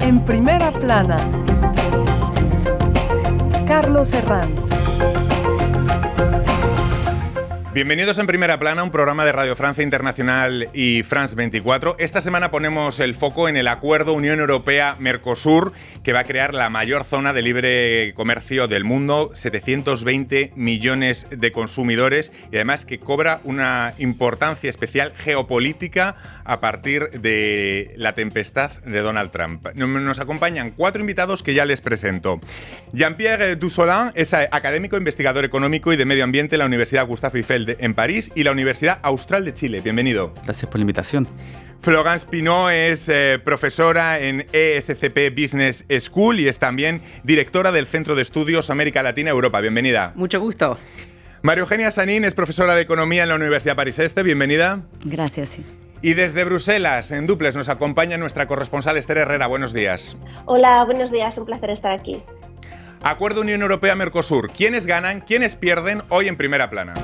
En primera plana, Carlos Herranz. Bienvenidos en Primera Plana, un programa de Radio Francia Internacional y France 24. Esta semana ponemos el foco en el acuerdo Unión Europea-Mercosur, que va a crear la mayor zona de libre comercio del mundo, 720 millones de consumidores, y además que cobra una importancia especial geopolítica a partir de la tempestad de Donald Trump. Nos acompañan 4 invitados que ya les presento. Jean-Pierre Dussolin es académico, investigador económico y de medio ambiente en la Universidad Gustave Eiffel en París y la Universidad Austral de Chile. Bienvenido. Gracias por la invitación. Florence Pinot es profesora en ESCP Business School y es también directora del Centro de Estudios América Latina Europa. Bienvenida. Mucho gusto. María Eugenia Sanín es profesora de Economía en la Universidad París Este. Bienvenida. Gracias. Sí. Y desde Bruselas, en Duples, nos acompaña nuestra corresponsal Esther Herrera. Buenos días. Hola, buenos días. Un placer estar aquí. Acuerdo Unión Europea-Mercosur. ¿Quiénes ganan? ¿Quiénes pierden? Hoy en Primera Plana.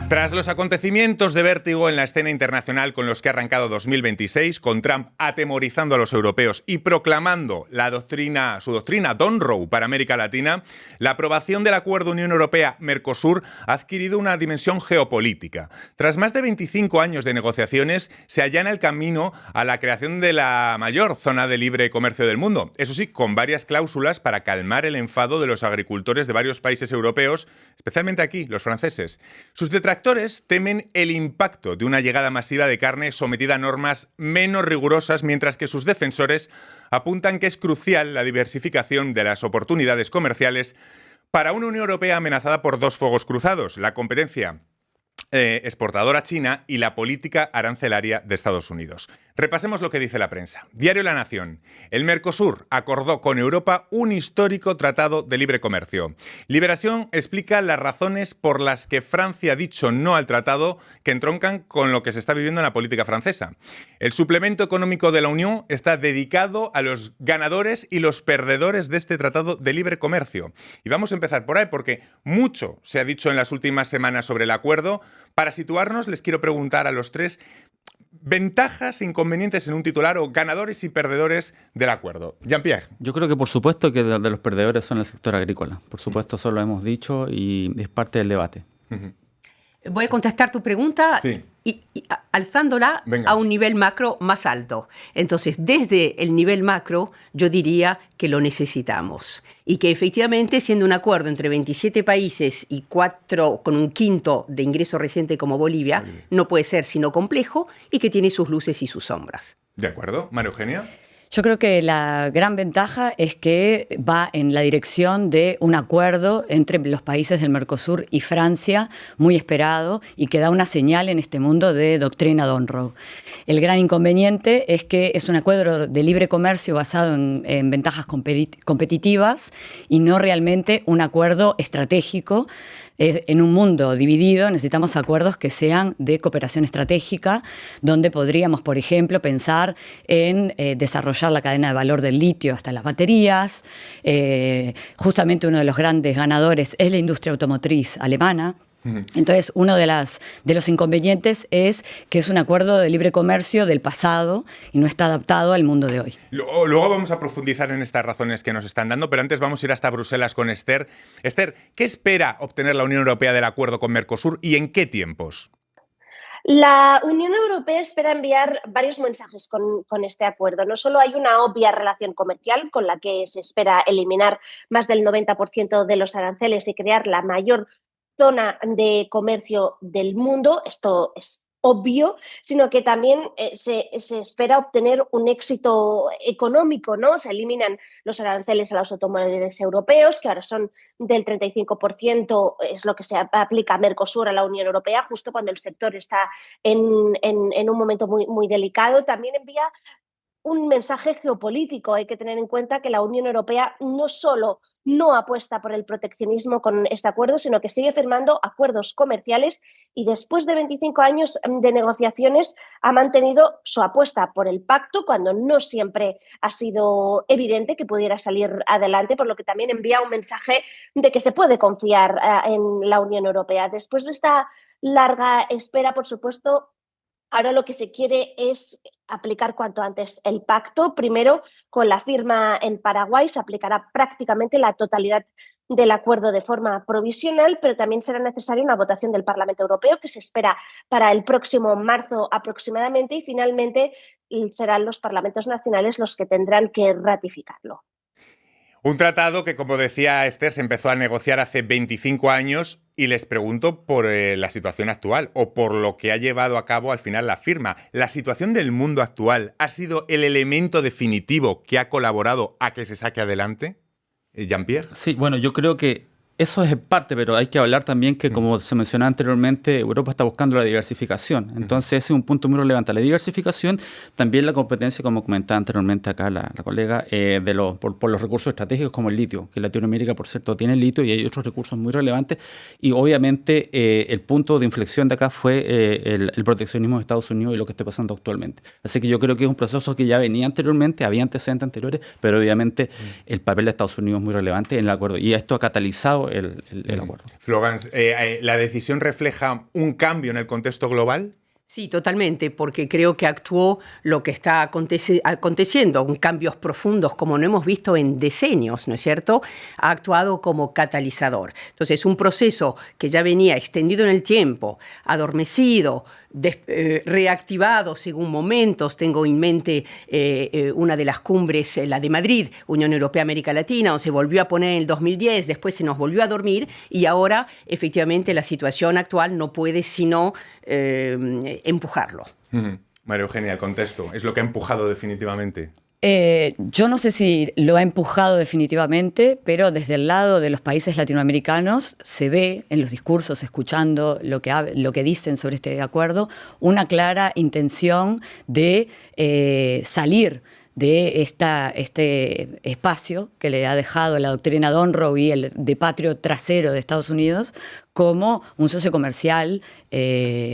Tras los acontecimientos de vértigo en la escena internacional con los que ha arrancado 2026, con Trump atemorizando a los europeos y proclamando su doctrina Monroe para América Latina, la aprobación del acuerdo Unión Europea-Mercosur ha adquirido una dimensión geopolítica. Tras más de 25 años de negociaciones, se allana el camino a la creación de la mayor zona de libre comercio del mundo. Eso sí, con varias cláusulas para calmar el enfado de los agricultores de varios países europeos, especialmente aquí, los franceses. Sus detractores temen el impacto de una llegada masiva de carne sometida a normas menos rigurosas, mientras que sus defensores apuntan que es crucial la diversificación de las oportunidades comerciales para una Unión Europea amenazada por dos fuegos cruzados: la competencia exportadora china y la política arancelaria de Estados Unidos. Repasemos lo que dice la prensa. Diario La Nación. El Mercosur acordó con Europa un histórico tratado de libre comercio. Liberación explica las razones por las que Francia ha dicho no al tratado, que entroncan con lo que se está viviendo en la política francesa. El suplemento económico de la Unión está dedicado a los ganadores y los perdedores de este tratado de libre comercio. Y vamos a empezar por ahí, porque mucho se ha dicho en las últimas semanas sobre el acuerdo. Para situarnos, les quiero preguntar a los tres ventajas e inconvenientes en un titular o ganadores y perdedores del acuerdo. Jean-Pierre. Yo creo que por supuesto que de los perdedores son el sector agrícola. Por supuesto, eso lo hemos dicho y es parte del debate. Uh-huh. Voy a contestar tu pregunta y alzándola a un nivel macro más alto. Entonces, desde el nivel macro, yo diría que lo necesitamos. Y que efectivamente, siendo un acuerdo entre 27 países y 4 con un quinto de ingreso reciente como Bolivia, no puede ser sino complejo y que tiene sus luces y sus sombras. De acuerdo. María Eugenia. Yo creo que la gran ventaja es que va en la dirección de un acuerdo entre los países del Mercosur y Francia, muy esperado, y que da una señal en este mundo de doctrina Monroe. El gran inconveniente es que es un acuerdo de libre comercio basado en ventajas competitivas y no realmente un acuerdo estratégico. En un mundo dividido necesitamos acuerdos que sean de cooperación estratégica, donde podríamos, por ejemplo, pensar en desarrollar la cadena de valor del litio hasta las baterías. Justamente uno de los grandes ganadores es la industria automotriz alemana. Entonces, uno de los inconvenientes es que es un acuerdo de libre comercio del pasado y no está adaptado al mundo de hoy. Luego vamos a profundizar en estas razones que nos están dando, pero antes vamos a ir hasta Bruselas con Esther. Esther, ¿qué espera obtener la Unión Europea del acuerdo con Mercosur y en qué tiempos? La Unión Europea espera enviar varios mensajes con este acuerdo. No solo hay una obvia relación comercial con la que se espera eliminar más del 90% de los aranceles y crear la mayor zona de comercio del mundo, esto es obvio, sino que también se espera obtener un éxito económico, ¿no? Se eliminan los aranceles a los automóviles europeos, que ahora son del 35%, es lo que se aplica a Mercosur, a la Unión Europea, justo cuando el sector está en un momento muy, muy delicado. También envía un mensaje geopolítico. Hay que tener en cuenta que la Unión Europea no solo no apuesta por el proteccionismo con este acuerdo, sino que sigue firmando acuerdos comerciales y después de 25 años de negociaciones ha mantenido su apuesta por el pacto cuando no siempre ha sido evidente que pudiera salir adelante, por lo que también envía un mensaje de que se puede confiar en la Unión Europea. Después de esta larga espera, por supuesto, Ahora lo que se quiere es aplicar cuanto antes el pacto. Primero, con la firma en Paraguay se aplicará prácticamente la totalidad del acuerdo de forma provisional, pero también será necesaria una votación del Parlamento Europeo que se espera para el próximo marzo aproximadamente y finalmente serán los parlamentos nacionales los que tendrán que ratificarlo. Un tratado que, como decía Esther, se empezó a negociar hace 25 años y les pregunto por la situación actual o por lo que ha llevado a cabo al final la firma. ¿La situación del mundo actual ha sido el elemento definitivo que ha colaborado a que se saque adelante? ¿Jean-Pierre? Sí, bueno, yo creo que eso es en parte, pero hay que hablar también que, como se mencionaba anteriormente, Europa está buscando la diversificación. Entonces, ese es un punto muy relevante. La diversificación, también la competencia, como comentaba anteriormente acá la colega, por los recursos estratégicos como el litio, que Latinoamérica, por cierto, tiene litio y hay otros recursos muy relevantes. Y obviamente el punto de inflexión de acá fue el proteccionismo de Estados Unidos y lo que está pasando actualmente. Así que yo creo que es un proceso que ya venía anteriormente, había antecedentes anteriores, pero obviamente el papel de Estados Unidos es muy relevante en el acuerdo. Y esto ha catalizado el acuerdo. Florence, ¿la decisión refleja un cambio en el contexto global? Sí, totalmente, porque creo que actuó lo que está aconteciendo, cambios profundos como no hemos visto en decenios, ¿no es cierto? Ha actuado como catalizador. Entonces, un proceso que ya venía extendido en el tiempo, adormecido, reactivado según momentos. Tengo en mente una de las cumbres, la de Madrid, Unión Europea-América Latina, donde se volvió a poner en el 2010, después se nos volvió a dormir y ahora, efectivamente, la situación actual no puede sino empujarlo. María Eugenia, el contexto, ¿es lo que ha empujado definitivamente? Yo no sé si lo ha empujado definitivamente, pero desde el lado de los países latinoamericanos se ve en los discursos, escuchando lo que dicen sobre este acuerdo, una clara intención de salir de este espacio que le ha dejado la doctrina Monroe y el de patrio trasero de Estados Unidos como un socio comercial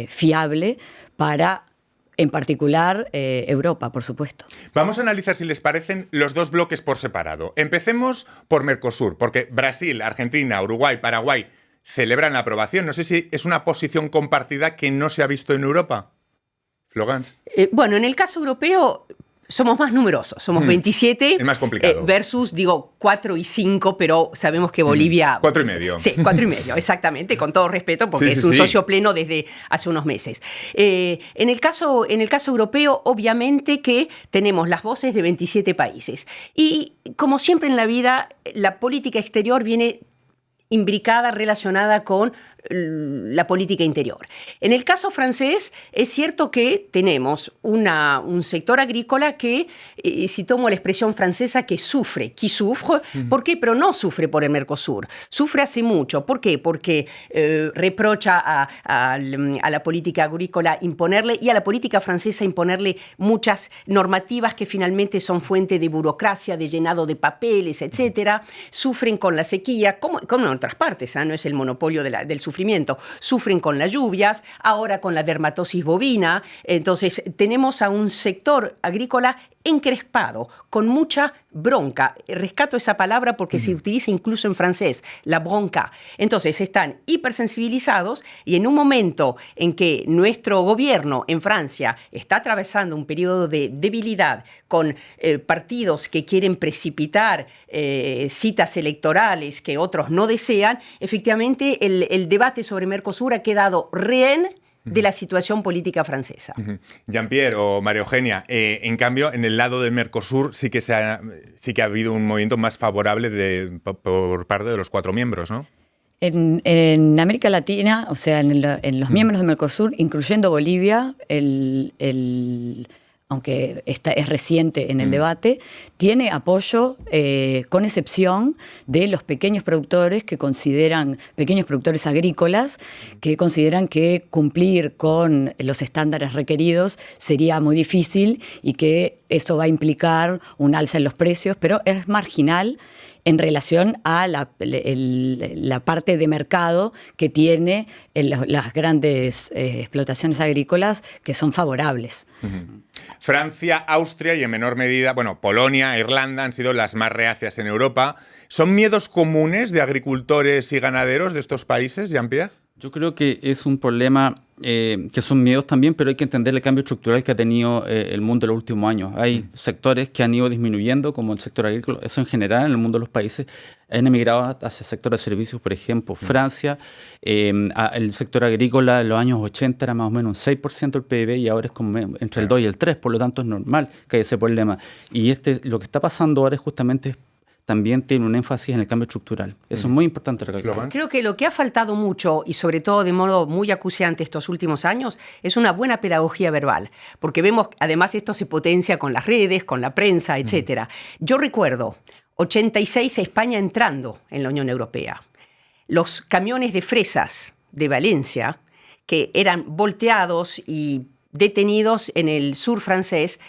fiable para, en particular, Europa, por supuesto. Vamos a analizar, si les parecen, los dos bloques por separado. Empecemos por Mercosur, porque Brasil, Argentina, Uruguay, Paraguay celebran la aprobación. No sé si es una posición compartida que no se ha visto en Europa. Florence. Bueno, en el caso europeo somos más numerosos, somos 27 es más complicado. Versus, 4 y 5, pero sabemos que Bolivia... 4 y medio. Sí, 4 y medio, exactamente, con todo respeto, porque es un socio pleno desde hace unos meses. En el caso europeo, obviamente que tenemos las voces de 27 países. Y como siempre en la vida, la política exterior viene imbricada, relacionada con la política interior. En el caso francés, es cierto que tenemos un sector agrícola que, si tomo la expresión francesa, que sufre. Qui souffre? ¿Por qué? Pero no sufre por el Mercosur. Sufre hace mucho. ¿Por qué? Porque reprocha a la política agrícola imponerle y a la política francesa imponerle muchas normativas que finalmente son fuente de burocracia, de llenado de papeles, etc. Sufren con la sequía, como en otras partes, no es el monopolio del sufrimiento. Sufren con las lluvias, ahora con la dermatosis bovina. Entonces, tenemos a un sector agrícola encrespado, con mucha bronca. Rescato esa palabra porque se utiliza incluso en francés, la bronca. Entonces, están hipersensibilizados y en un momento en que nuestro gobierno en Francia está atravesando un periodo de debilidad con partidos que quieren precipitar citas electorales que otros no desean, efectivamente el debate sobre Mercosur ha quedado rehén de la situación política francesa. Jean-Pierre o María Eugenia, en cambio, en el lado del Mercosur sí que ha habido un movimiento más favorable por parte de los 4 miembros, ¿no? En América Latina, o sea, en los miembros del Mercosur, incluyendo Bolivia, aunque es reciente en el debate, tiene apoyo con excepción de los pequeños productores pequeños productores agrícolas, que consideran que cumplir con los estándares requeridos sería muy difícil y que eso va a implicar un alza en los precios, pero es marginal en relación a la parte de mercado que tiene las grandes explotaciones agrícolas que son favorables. Francia, Austria y en menor medida, Polonia, Irlanda han sido las más reacias en Europa. ¿Son miedos comunes de agricultores y ganaderos de estos países, Jean-Pierre? Yo creo que es un problema que son miedos también, pero hay que entender el cambio estructural que ha tenido el mundo en los últimos años. Hay sectores que han ido disminuyendo, como el sector agrícola. Eso en general en el mundo de los países han emigrado hacia el sector de servicios, por ejemplo, Francia. El sector agrícola en los años 80 era más o menos un 6% del PIB y ahora es como entre el 2 y el 3%, por lo tanto es normal que haya ese problema. Y lo que está pasando ahora es justamente también tiene un énfasis en el cambio estructural. Eso es muy importante recalcar. Creo que lo que ha faltado mucho, y sobre todo de modo muy acuciante estos últimos años, es una buena pedagogía verbal. Porque vemos, además, esto se potencia con las redes, con la prensa, etc. Yo recuerdo 86 España entrando en la Unión Europea. Los camiones de fresas de Valencia, que eran volteados y detenidos en el sur francés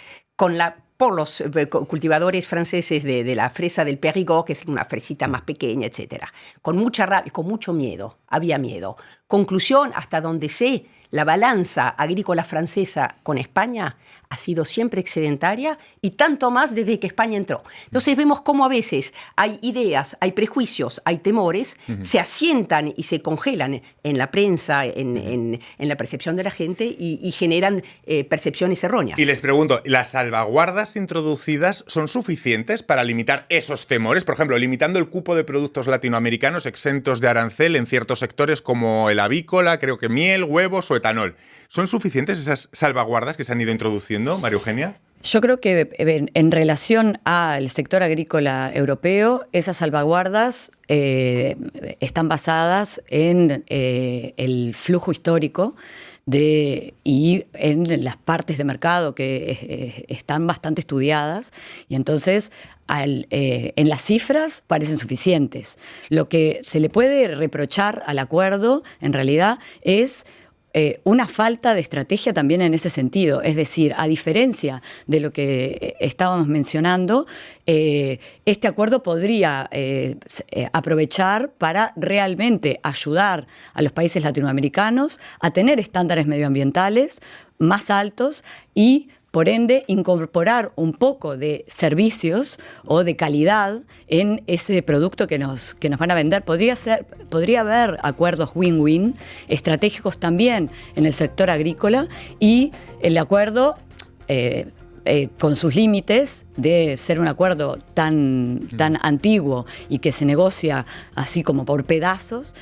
por los cultivadores franceses de la fresa del Périgord, que es una fresita más pequeña, etc. Con mucha rabia, con mucho miedo, había miedo. Conclusión, hasta donde sé, la balanza agrícola francesa con España ha sido siempre excedentaria y tanto más desde que España entró. Entonces vemos cómo a veces hay ideas, hay prejuicios, hay temores, se asientan y se congelan en la prensa, en la percepción de la gente y generan percepciones erróneas. Y les pregunto, ¿las salvaguardas introducidas son suficientes para limitar esos temores? Por ejemplo, limitando el cupo de productos latinoamericanos exentos de arancel en ciertos sectores como el avícola, creo que miel, huevos o etanol. ¿Son suficientes esas salvaguardas que se han ido introduciendo, María Eugenia? Yo creo que en relación al sector agrícola europeo, esas salvaguardas están basadas en el flujo histórico y en las partes de mercado que están bastante estudiadas, y entonces en las cifras parecen suficientes. Lo que se le puede reprochar al acuerdo, en realidad, es una falta de estrategia también en ese sentido. Es decir, a diferencia de lo que estábamos mencionando, este acuerdo podría aprovechar para realmente ayudar a los países latinoamericanos a tener estándares medioambientales más altos y, por ende, incorporar un poco de servicios o de calidad en ese producto que nos van a vender. Podría haber acuerdos win-win, estratégicos también en el sector agrícola, y el acuerdo, con sus límites de ser un acuerdo tan antiguo y que se negocia así como por pedazos,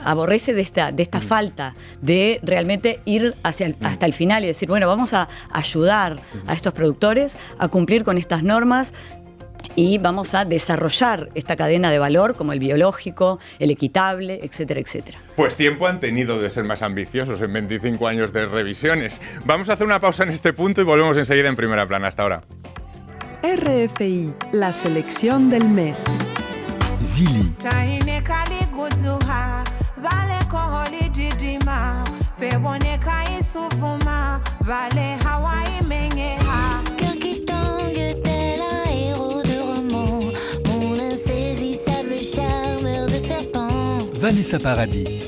aborrece de esta falta de realmente ir hasta el final y decir, bueno, vamos a ayudar a estos productores a cumplir con estas normas y vamos a desarrollar esta cadena de valor como el biológico, el equitable, etcétera, etcétera. Pues tiempo han tenido de ser más ambiciosos en 25 años de revisiones. Vamos a hacer una pausa en este punto y volvemos enseguida en Primera Plana. Hasta ahora. RFI, la selección del mes. Zili. Vanessa Paradis.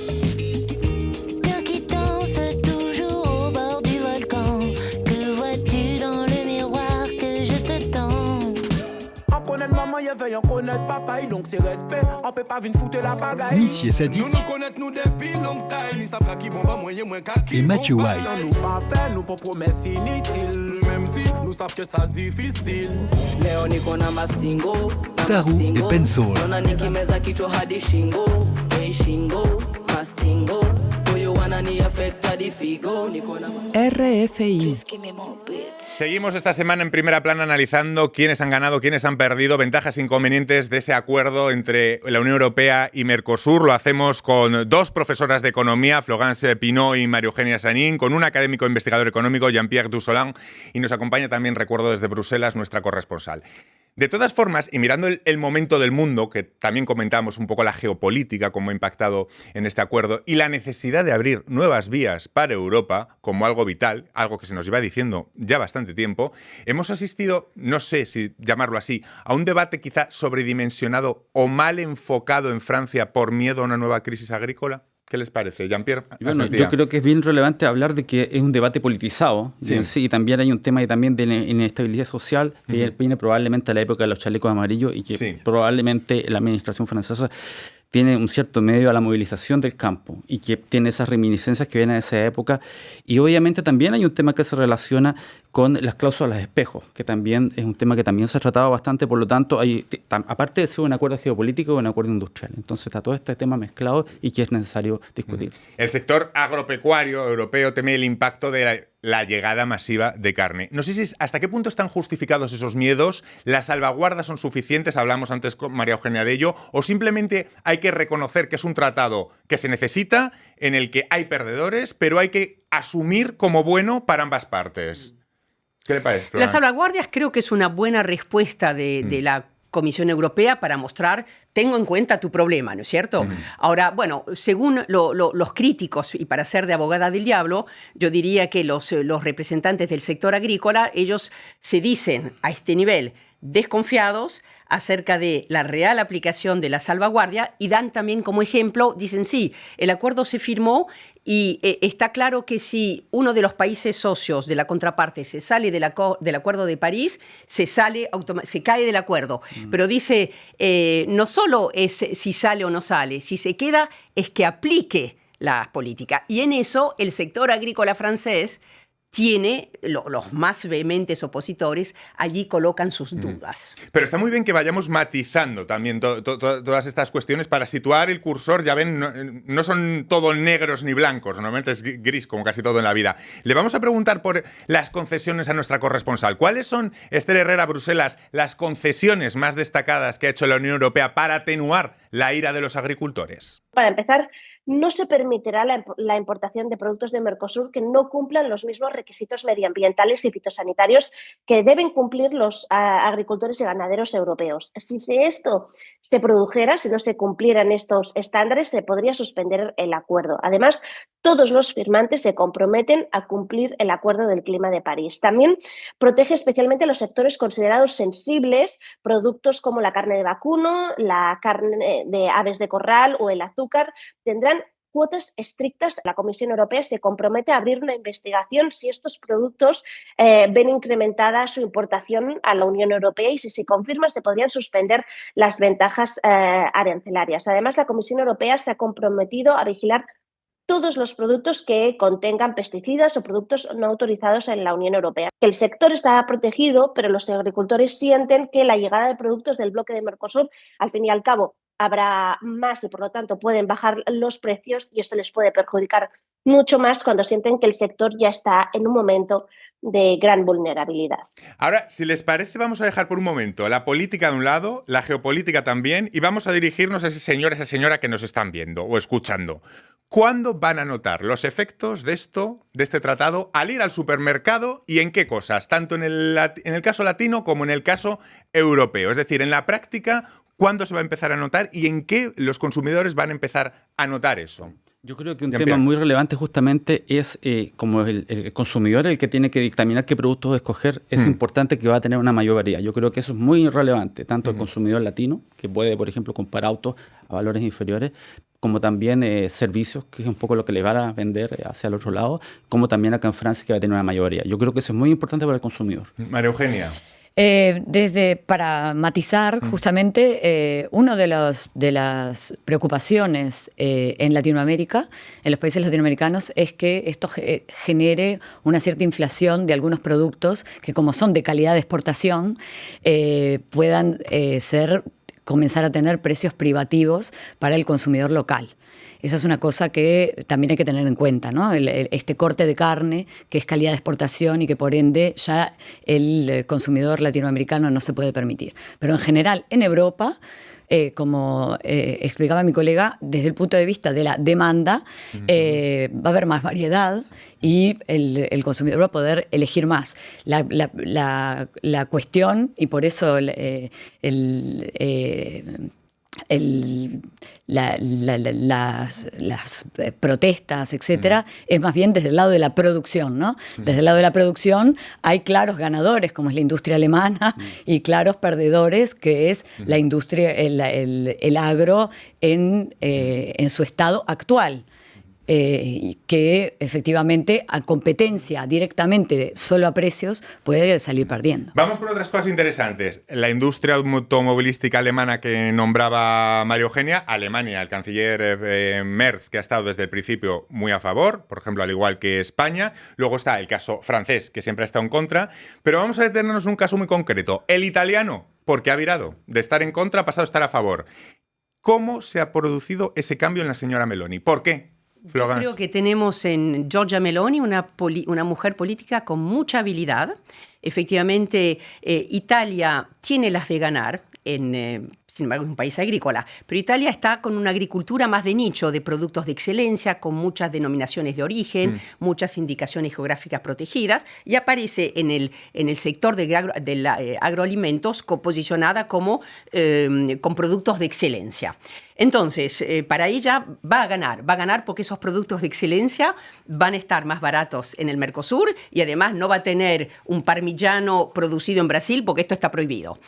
Cœur qui danse toujours au bord du volcan. Que vois-tu dans le miroir que je te tends? On connaît maman, y'a veille, on connaît papa, donc c'est respect. On peut pas venir foutre la bagaille. Missier Sadi. Nous connaître nous depuis longtemps. Ni ça fera qui bon va moyen moins calcul. Et Mathieu White. Nous pas fait, nous pas promesses inutiles. Même si nous savons que ça difficile. Léonie qu'on a mastingo. Saru et Pensol. On a niki meza kichwa hadi shingo. Shingo, mastingo, RFI. Seguimos esta semana en Primera Plana analizando quiénes han ganado, quiénes han perdido, ventajas e inconvenientes de ese acuerdo entre la Unión Europea y Mercosur. Lo hacemos con dos profesoras de economía, Florence Pinot y María Eugenia Sanín, con un académico investigador económico, Jean-Pierre Dussolin, y nos acompaña también, recuerdo, desde Bruselas, nuestra corresponsal. De todas formas, y mirando el momento del mundo, que también comentamos un poco la geopolítica, cómo ha impactado en este acuerdo, y la necesidad de abrir nuevas vías para Europa como algo vital, algo que se nos lleva diciendo ya bastante tiempo, hemos asistido, no sé si llamarlo así, a un debate quizá sobredimensionado o mal enfocado en Francia por miedo a una nueva crisis agrícola. ¿Qué les parece, Jean-Pierre? Bueno, yo creo que es bien relevante hablar de que es un debate politizado. Sí. Y también hay un tema también de inestabilidad social que viene probablemente a la época de los chalecos amarillos y que probablemente la administración francesa tiene un cierto medio a la movilización del campo y que tiene esas reminiscencias que vienen de esa época. Y obviamente también hay un tema que se relaciona con las cláusulas de espejo, que también es un tema que también se ha tratado bastante, por lo tanto, aparte de ser un acuerdo geopolítico, un acuerdo industrial. Entonces está todo este tema mezclado y que es necesario discutir. El sector agropecuario europeo teme el impacto de la llegada masiva de carne. No sé si hasta qué punto están justificados esos miedos, las salvaguardas son suficientes, hablamos antes con María Eugenia de ello, o simplemente hay que reconocer que es un tratado que se necesita, en el que hay perdedores, pero hay que asumir como bueno para ambas partes. ¿Qué le parece, Florence? Las salvaguardias creo que es una buena respuesta de la Comisión Europea para mostrar, tengo en cuenta tu problema, ¿no es cierto? Ahora, bueno, según los críticos, y para ser de abogada del diablo, yo diría que los representantes del sector agrícola, ellos se dicen a este nivel desconfiados acerca de la real aplicación de la salvaguardia y dan también como ejemplo, dicen sí, el acuerdo se firmó y está claro que si uno de los países socios de la contraparte se sale del Acuerdo de París, se cae del acuerdo. Pero dice, no solo es si sale o no sale, si se queda es que aplique la política. Y en eso el sector agrícola francés tiene, los más vehementes opositores, allí colocan sus dudas. Pero está muy bien que vayamos matizando también todas estas cuestiones para situar el cursor. Ya ven, no son todos negros ni blancos, normalmente es gris como casi todo en la vida. Le vamos a preguntar por las concesiones a nuestra corresponsal. ¿Cuáles son, Esther Herrera, Bruselas, las concesiones más destacadas que ha hecho la Unión Europea para atenuar la ira de los agricultores? Para empezar, no se permitirá la importación de productos de Mercosur que no cumplan los mismos requisitos medioambientales y fitosanitarios que deben cumplir los agricultores y ganaderos europeos. Si esto se produjera, si no se cumplieran estos estándares, se podría suspender el acuerdo. Además, todos los firmantes se comprometen a cumplir el Acuerdo del Clima de París. También protege especialmente los sectores considerados sensibles, productos como la carne de vacuno, la carne de aves de corral o el azúcar, tendrán cuotas estrictas. La Comisión Europea se compromete a abrir una investigación si estos productos ven incrementada su importación a la Unión Europea y si se confirma se podrían suspender las ventajas arancelarias. Además, la Comisión Europea se ha comprometido a vigilar todos los productos que contengan pesticidas o productos no autorizados en la Unión Europea. El sector está protegido, pero los agricultores sienten que la llegada de productos del bloque de Mercosur, al fin y al cabo, habrá más y por lo tanto pueden bajar los precios y esto les puede perjudicar mucho más cuando sienten que el sector ya está en un momento de gran vulnerabilidad. Ahora, si les parece, vamos a dejar por un momento la política de un lado, la geopolítica también, y vamos a dirigirnos a ese señor, a esa señora que nos están viendo o escuchando. ¿Cuándo van a notar los efectos de este tratado al ir al supermercado y en qué cosas? Tanto en el caso latino como en el caso europeo. Es decir, en la práctica, ¿cuándo se va a empezar a notar y en qué los consumidores van a empezar a notar eso? Yo creo que un tema muy relevante justamente es como el consumidor el que tiene que dictaminar qué productos escoger. Es importante que va a tener una mayor variedad. Yo creo que eso es muy relevante, tanto el consumidor latino, que puede, por ejemplo, comprar autos a valores inferiores, como también servicios, que es un poco lo que le van a vender hacia el otro lado, como también acá en Francia, que va a tener una mayor variedad. Yo creo que eso es muy importante para el consumidor. María Eugenia. Para matizar, justamente, una de las preocupaciones en Latinoamérica, en los países latinoamericanos, es que esto genere una cierta inflación de algunos productos que, como son de calidad de exportación, puedan comenzar a tener precios privativos para el consumidor local. Esa es una cosa que también hay que tener en cuenta, ¿no? Este corte de carne que es calidad de exportación y que por ende ya el consumidor latinoamericano no se puede permitir. Pero en general en Europa, como explicaba mi colega, desde el punto de vista de la demanda, va a haber más variedad y el consumidor va a poder elegir más. La cuestión, y por eso las protestas, etcétera, es más bien desde el lado de la producción, ¿no? Desde el lado de la producción hay claros ganadores, como es la industria alemana, y claros perdedores, que es la industria, el agro en su estado actual. que efectivamente a competencia directamente solo a precios puede salir perdiendo. Vamos con otras cosas interesantes. La industria automovilística alemana que nombraba María Eugenia, Alemania, el canciller Merz, que ha estado desde el principio muy a favor, por ejemplo, al igual que España. Luego está el caso francés, que siempre ha estado en contra. Pero vamos a detenernos en un caso muy concreto. El italiano, porque ha virado. De estar en contra ha pasado a estar a favor. ¿Cómo se ha producido ese cambio en la señora Meloni? ¿Por qué? Yo creo que tenemos en Giorgia Meloni una mujer política con mucha habilidad. Efectivamente, Italia tiene las de ganar. Sin embargo, es un país agrícola, pero Italia está con una agricultura más de nicho, de productos de excelencia, con muchas denominaciones de origen, muchas indicaciones geográficas protegidas, y aparece en el sector de agroalimentos posicionada como con productos de excelencia. Entonces, para ella va a ganar porque esos productos de excelencia van a estar más baratos en el Mercosur y además no va a tener un parmigiano producido en Brasil porque esto está prohibido.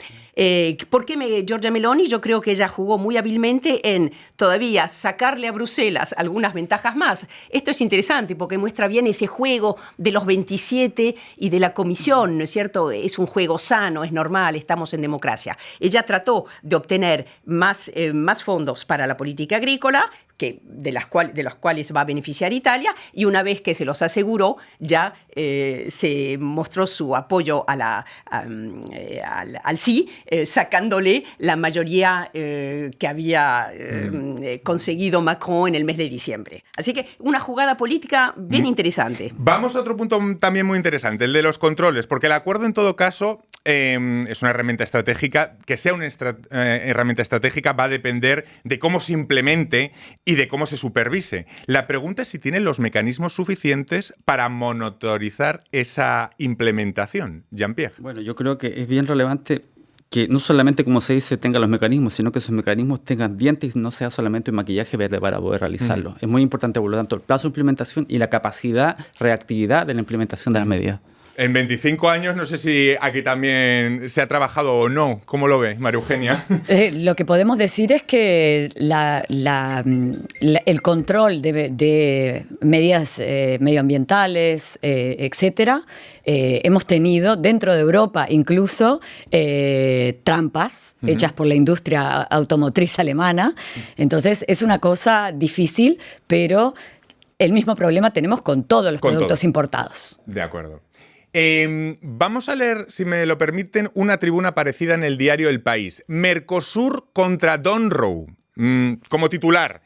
¿Por qué Giorgia Meloni? Yo creo que ella jugó muy hábilmente en todavía sacarle a Bruselas algunas ventajas más. Esto es interesante porque muestra bien ese juego de los 27 y de la Comisión, ¿no es cierto? Es un juego sano, es normal, estamos en democracia. Ella trató de obtener más fondos para la política agrícola, de los cuales va a beneficiar Italia, y una vez que se los aseguró, ya se mostró su apoyo al sí, sacándole la mayoría que había conseguido Macron en el mes de diciembre. Así que una jugada política bien interesante. Vamos a otro punto también muy interesante, el de los controles, porque el acuerdo en todo caso es una herramienta estratégica. Que sea una herramienta estratégica va a depender de cómo se implemente y de cómo se supervise. La pregunta es si tienen los mecanismos suficientes para monitorizar esa implementación. Jean-Pierre. Bueno, yo creo que es bien relevante que no solamente, como se dice, tenga los mecanismos, sino que esos mecanismos tengan dientes y no sea solamente un maquillaje verde para poder realizarlo. Es muy importante, por lo tanto, el plazo de implementación y la reactividad de la implementación de las medidas. En 25 años, no sé si aquí también se ha trabajado o no. ¿Cómo lo ves, María Eugenia? Lo que podemos decir es que el control de medidas medioambientales, etcétera, hemos tenido dentro de Europa incluso trampas hechas por la industria automotriz alemana. Entonces, es una cosa difícil, pero el mismo problema tenemos con todos los productos importados. De acuerdo. Vamos a leer, si me lo permiten, una tribuna parecida en el diario El País. Mercosur contra Don Rowe, como titular.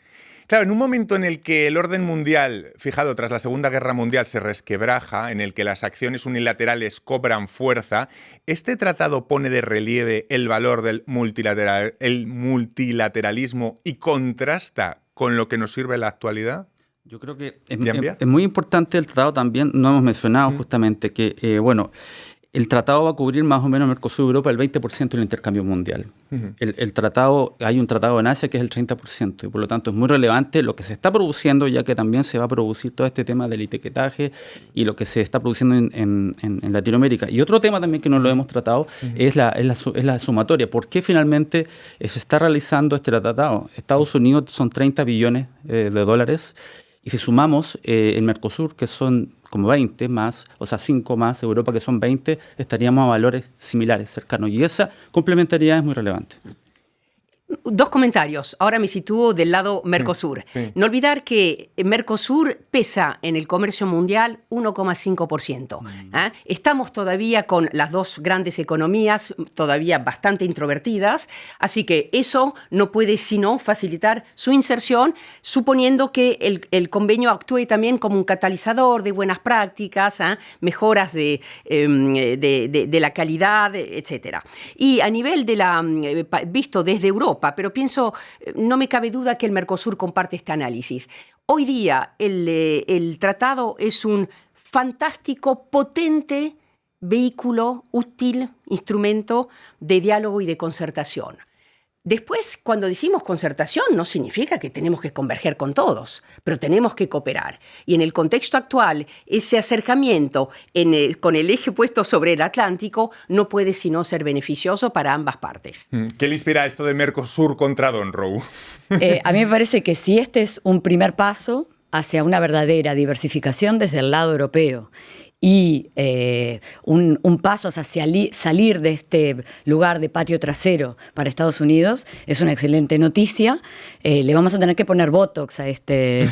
Claro, en un momento en el que el orden mundial, fijado tras la Segunda Guerra Mundial, se resquebraja, en el que las acciones unilaterales cobran fuerza, ¿este tratado pone de relieve el valor del multilateralismo y contrasta con lo que nos sirve en la actualidad? Yo creo que es muy importante el tratado también, no hemos mencionado justamente que, el tratado va a cubrir más o menos Mercosur Europa el 20% del intercambio mundial. El tratado, hay un tratado en Asia que es el 30%, y por lo tanto es muy relevante lo que se está produciendo, ya que también se va a producir todo este tema del etiquetaje y lo que se está produciendo en Latinoamérica. Y otro tema también que no lo hemos tratado es la sumatoria. ¿Por qué finalmente se está realizando este tratado? Estados Unidos son 30 billones de dólares, y si sumamos el Mercosur, que son como 20 más, o sea, 5 más, Europa, que son 20, estaríamos a valores similares, cercanos. Y esa complementariedad es muy relevante. Dos comentarios. Ahora me sitúo del lado Mercosur. Sí. No olvidar que Mercosur pesa en el comercio mundial 1,5%. Estamos todavía con las dos grandes economías todavía bastante introvertidas, así que eso no puede sino facilitar su inserción, suponiendo que el convenio actúe también como un catalizador de buenas prácticas, mejoras de la calidad, etc. Y a nivel visto desde Europa, pero pienso, no me cabe duda que el Mercosur comparte este análisis. Hoy día el tratado es un fantástico, potente vehículo, útil instrumento de diálogo y de concertación. Después, cuando decimos concertación, no significa que tenemos que converger con todos, pero tenemos que cooperar. Y en el contexto actual, ese acercamiento con el eje puesto sobre el Atlántico no puede sino ser beneficioso para ambas partes. ¿Qué le inspira esto de Mercosur contra Don Rowe? A mí me parece que si este es un primer paso, hacia una verdadera diversificación desde el lado europeo y un paso hacia salir de este lugar de patio trasero para Estados Unidos es una excelente noticia. Le vamos a tener que poner Botox a este,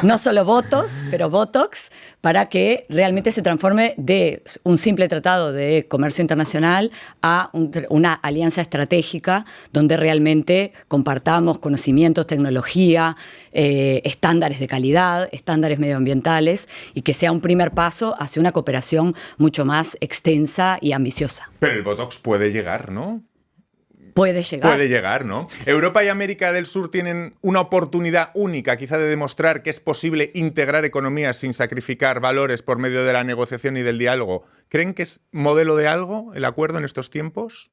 no solo votos, pero Botox, para que realmente se transforme de un simple tratado de comercio internacional a una alianza estratégica donde realmente compartamos conocimientos, tecnología, estándares de calidad, estándares medioambientales y que sea un primer paso hacia una cooperación mucho más extensa y ambiciosa. Pero el Botox puede llegar, ¿no? Puede llegar. Puede llegar, ¿no? Europa y América del Sur tienen una oportunidad única, quizá, de demostrar que es posible integrar economías sin sacrificar valores por medio de la negociación y del diálogo. ¿Creen que es modelo de algo el acuerdo en estos tiempos?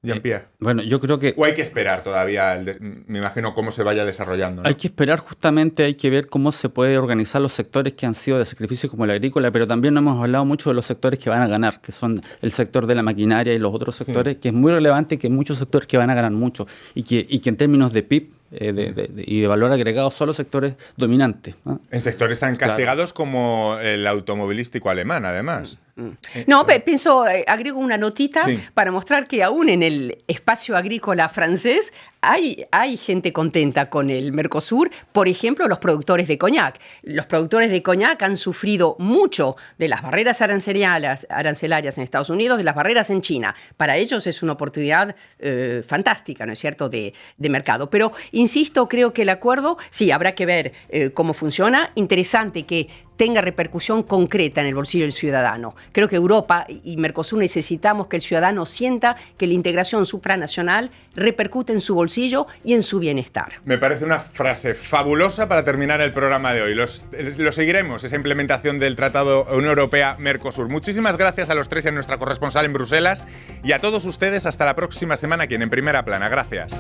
Jean-Pierre. Bueno, yo creo que... ¿O hay que esperar todavía, me imagino, cómo se vaya desarrollando, ¿no? Hay que esperar justamente, hay que ver cómo se puede organizar los sectores que han sido de sacrificio como el agrícola, pero también no hemos hablado mucho de los sectores que van a ganar, que son el sector de la maquinaria y los otros sectores, que es muy relevante, que hay muchos sectores que van a ganar mucho y que en términos de PIB y de valor agregado son los sectores dominantes, ¿no? En sectores tan castigados como el automovilístico alemán, además. No, pienso, agrego una notita para mostrar que aún en el espacio agrícola francés hay gente contenta con el Mercosur. Por ejemplo, los productores de coñac. Los productores de coñac han sufrido mucho de las barreras arancelarias en Estados Unidos, de las barreras en China. Para ellos es una oportunidad fantástica, ¿no es cierto?, de mercado. Pero, insisto, creo que el acuerdo, sí, habrá que ver cómo funciona. Interesante que tenga repercusión concreta en el bolsillo del ciudadano. Creo que Europa y Mercosur necesitamos que el ciudadano sienta que la integración supranacional repercute en su bolsillo y en su bienestar. Me parece una frase fabulosa para terminar el programa de hoy. Lo seguiremos, esa implementación del Tratado Unión Europea-Mercosur. Muchísimas gracias a los tres y a nuestra corresponsal en Bruselas y a todos ustedes. Hasta la próxima semana aquí en Primera Plana. Gracias.